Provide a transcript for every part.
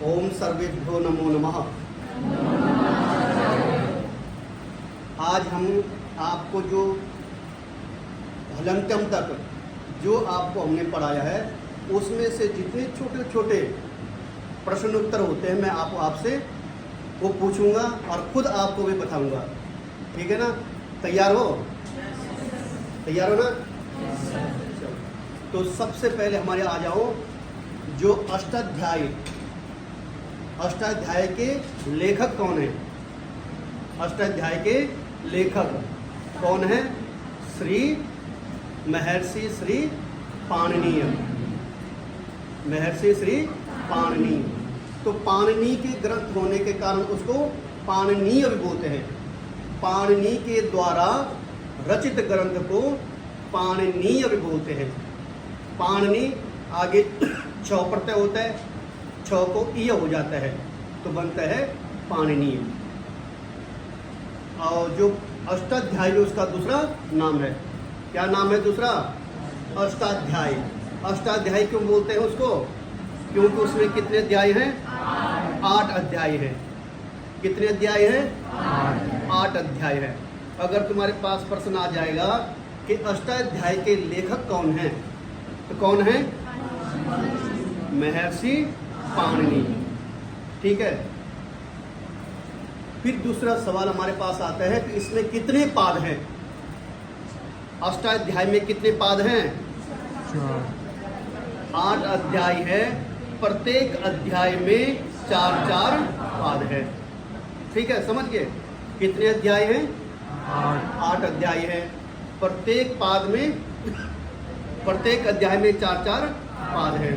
ओम सर्वेभ्यो नमो नमः। आज हम आपको जो हलंत्यम तक जो आपको हमने पढ़ाया है उसमें से जितने छोटे छोटे प्रश्न उत्तर होते हैं मैं आपसे वो पूछूंगा और खुद आपको भी बताऊंगा। ठीक है ना? तैयार हो? तैयार हो ना? तो सबसे पहले हमारे आ जाओ जो अष्टाध्याय के लेखक कौन है? अष्टाध्याय के लेखक कौन है? महर्षि श्री पाणिनीय। महर्षि श्री पाणिनीय। तो पाणिनी के ग्रंथ होने के कारण उसको पाणिनीय भी बोलते हैं। पाणिनी के द्वारा रचित ग्रंथ को पाणिनीय भी बोलते हैं। पाणिनी आगे छ प्रत्यय होता है, छ को ईय हो जाता है तो बनता है पाणिनीय। और जो अष्टाध्यायी उसका दूसरा नाम है। क्या नाम है दूसरा? अष्टाध्यायी। अष्टाध्यायी क्यों बोलते हैं उसको? क्योंकि उसमें कितने अध्याय हैं? 8 अध्याय हैं। कितने अध्याय हैं? 8 अध्याय है। अगर तुम्हारे पास प्रश्न आ जाएगा कि अष्टाध्याय के लेखक कौन हैं तो कौन है? महर्षि पाणिनि। ठीक है। फिर दूसरा सवाल हमारे पास आता है कि इसमें कितने पाद हैं? अष्टाध्याय में कितने पाद हैं? 8 अध्याय है। प्रत्येक अध्याय में 4-4 पाद है। ठीक है, समझ गए? कितने अध्याय हैं? 8 अध्याय है। प्रत्येक अध्याय में 4-4 पाद है।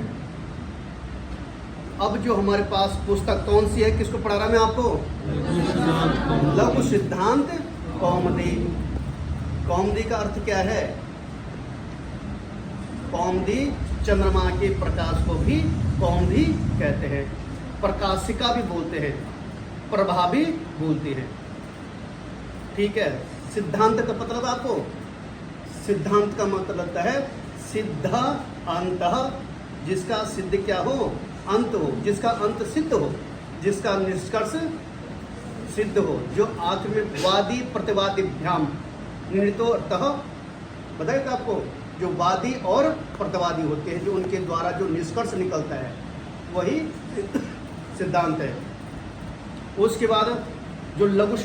अब जो हमारे पास पुस्तक कौन सी है, किसको पढ़ा रहा मैं आपको? लघु सिद्धांत कौमुदी। कौमुदी का अर्थ क्या है? कौमुदी चंद्रमा के प्रकाश को भी कौमुदी कहते हैं। प्रकाशिका भी बोलते हैं, प्रभा भी बोलते हैं। ठीक है। सिद्धांत का मतलब आपको? सिद्धांत का मतलब लगता है सिद्ध अंतः, जिसका सिद्ध क्या हो? अंत हो, जिसका अंत सिद्ध हो, जिसका निष्कर्ष सिद्ध हो, जो आखिर में वादी प्रतिवादीभ्याम निर्णितो अर्थः। बताएगा आपको? जो वादी और प्रतिवादी होते हैं, जो उनके द्वारा जो निष्कर्ष निकलता है वही सिद्धांत है। उसके बाद जो लघु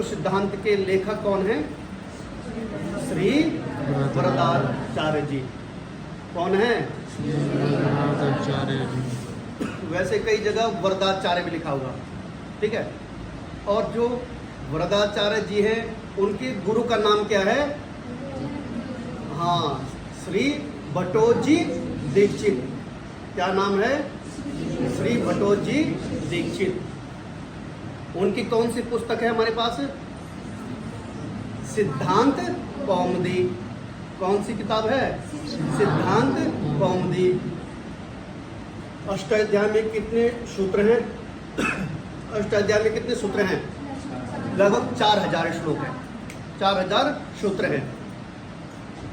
सिद्धांत के लेखक कौन है? श्री वरदाचार्य जी। कौन है? वैसे कई जगह वरदाचार्य भी लिखा होगा। ठीक है। और जो वरदाचार्य जी हैं उनके गुरु का नाम क्या है? हाँ, श्री भट्टोजी दीक्षित। क्या नाम है? श्री भट्टोजी दीक्षित। उनकी कौन सी पुस्तक है हमारे पास? सिद्धांत कौमुदी। कौन सी किताब है? सिद्धांत कौमुदी। अष्टाध्याय में कितने सूत्र हैं? अष्टाध्याय में कितने सूत्र हैं? लगभग 4000 श्लोक हैं। 4000 सूत्र हैं।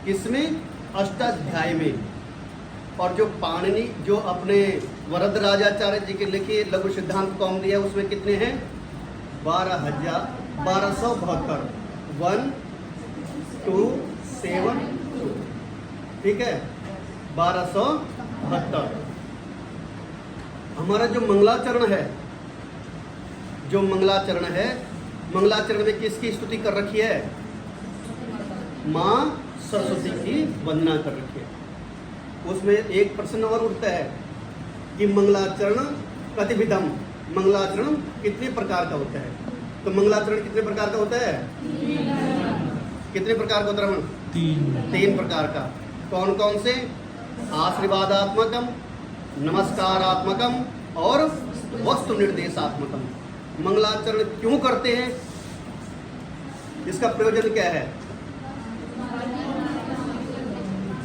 किसमें? अष्टाध्याय में। और जो पाणिनि जो अपने वरदराजाचार्य जी के लिखे लघु सिद्धांत कौमुदी है उसमें कितने हैं? 1272। 1 2 7 2। ठीक है, 1272। हमारा जो मंगलाचरण है, मंगलाचरण में किसकी स्तुति कर रखी है? माँ सरस्वती की वंदना कर रखी है। उसमें एक प्रश्न और उठता है कि मंगलाचरण कतिविधम, मंगलाचरण कितने प्रकार का होता है? तो मंगलाचरण कितने प्रकार का होता है? कितने प्रकार का होता है? 3 प्रकार का। कौन कौन से? आशीर्वादात्मकम, नमस्कारात्मकम और वस्तु निर्देशात्मकम। मंगलाचरण क्यों करते हैं? इसका प्रयोजन क्या है?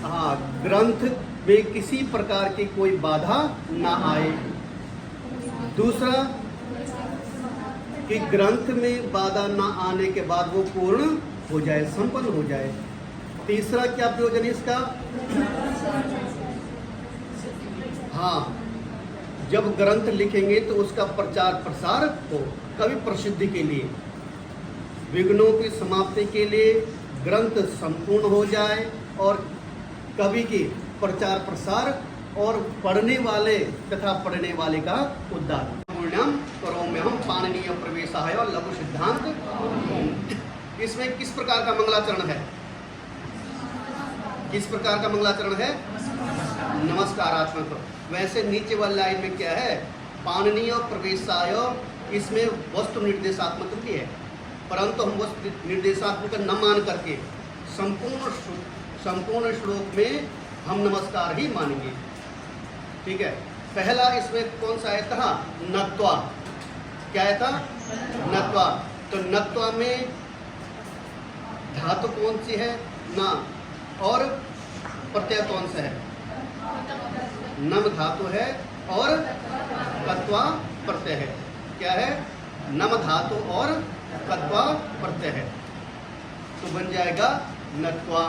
हाँ, ग्रंथ में किसी प्रकार की कोई बाधा ना आए। दूसरा कि ग्रंथ में बाधा ना आने के बाद वो पूर्ण हो जाए, संपन्न हो जाए। तीसरा क्या प्रयोजन है इसका? हाँ, जब ग्रंथ लिखेंगे तो उसका प्रचार प्रसार हो, कवि प्रसिद्धि के लिए, विघ्नों की समाप्ति के लिए ग्रंथ संपूर्ण हो जाए और कवि की प्रचार प्रसार और पढ़ने वाले तथा पढ़ने वाले का उद्धार। पूर्णम करोम्यहम पाणिनीय प्रवेशाय और लघु सिद्धांत। इसमें किस प्रकार का मंगलाचरण है? किस प्रकार का मंगलाचरण है? नमस्कारात्मक। वैसे नीचे वाली लाइन में क्या है? पाणिनीय प्रवेशाय, इसमें वस्तु निर्देशात्मक भी है, परंतु हम वस्तु निर्देशात्मक न मान करके संपूर्ण श्लोक में हम नमस्कार ही मानेंगे। ठीक है। पहला इसमें कौन सा आया था? नत्वा। क्या आया था? नत्वा। तो नत्वा में धातु कौन सी है? ना। और प्रत्यय कौन सा है? नम धातु है और कत्वा प्रत्यय है। क्या है? नम धातु और कत्वा प्रत्यय है, तो बन जाएगा नत्वा।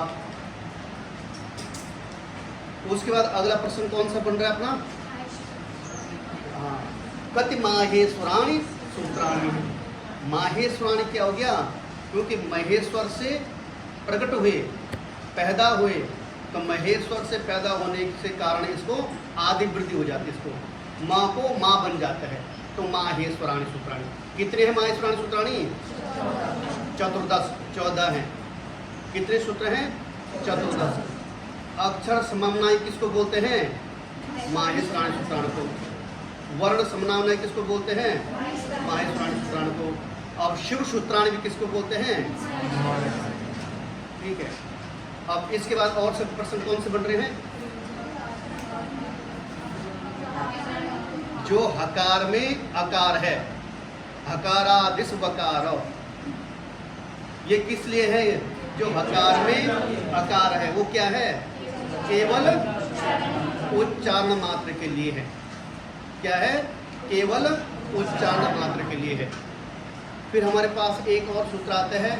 उसके बाद अगला प्रश्न कौन सा बन रहा है अपना? हाँ, कति माहेश्वराणि सूत्राणि। माहेश्वराणि क्या हो गया? क्योंकि महेश्वर से प्रकट हुए, पैदा हुए, तो महेश्वर से पैदा होने से कारण इसको आदि वृद्धि हो जाती है, इसको माँ को माँ बन जाता है, तो माहेश्वराणि सूत्राणि। कितने हैं माहेश्वराणि सूत्राणि? 14 हैं। कितने सूत्र हैं? 14। अक्षर समन्वय किसको बोलते हैं? माहेश्वराणि सूत्राणि को। वर्ण समन्वय किसको बोलते हैं? माहेश्वराणि सूत्राणि को। अब शिव सूत्राणि भी किसको बोलते हैं? ठीक है। अब इसके बाद और सब प्रश्न कौन से बन रहे हैं? जो हकार में अकार है, हकारादिश वकार, ये किस लिए है? जो हकार में अकार है वो क्या है? केवल उच्चारण मात्र के लिए है। क्या है? केवल उच्चारण मात्र के लिए है। फिर हमारे पास एक और सूत्र आता है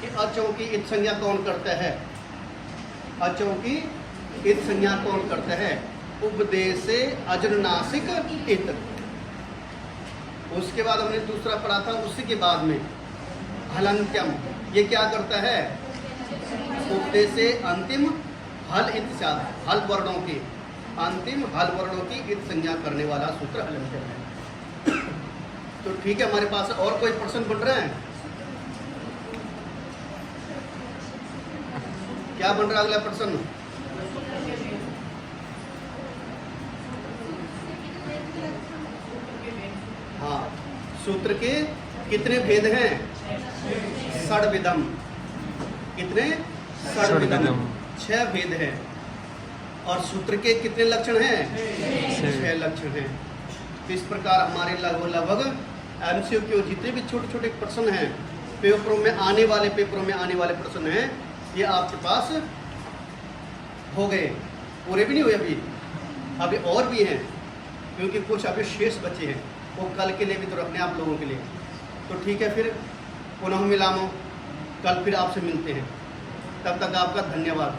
कि अचों की इत संज्ञा कौन करता है? अचों की इत संज्ञा कौन करता है? उपदेशे अजनुनासिक इत। उसके बाद हमने दूसरा पढ़ा था, उसी के बाद में हलंत्यम, ये क्या करता है? उपदेशे अंतिम हल इत साथ, हल वर्णों की, अंतिम हल वर्णों की इत संज्ञा करने वाला सूत्र हलंत्यम है। तो ठीक है, हमारे पास और कोई प्रश्न बन रहा है? क्या बन रहा है अगला प्रश्न? हाँ, सूत्र के कितने भेद हैं? षड्विधम। कितने? षड्विधम। 6 भेद हैं। और सूत्र के कितने लक्षण हैं? 6 लक्षण हैं। तो इस प्रकार हमारे लगभग MCQ जितने भी छोटे छोटे प्रश्न हैं, पेपरों में आने वाले प्रश्न हैं, ये आपके पास हो गए। पूरे भी नहीं हुए अभी और भी हैं, क्योंकि कुछ अभी शेष बचे हैं, वो कल के लिए भी तो रखने आप लोगों के लिए। तो ठीक है, फिर पुनः मिलामो, कल फिर आपसे मिलते हैं। तब तक आपका धन्यवाद।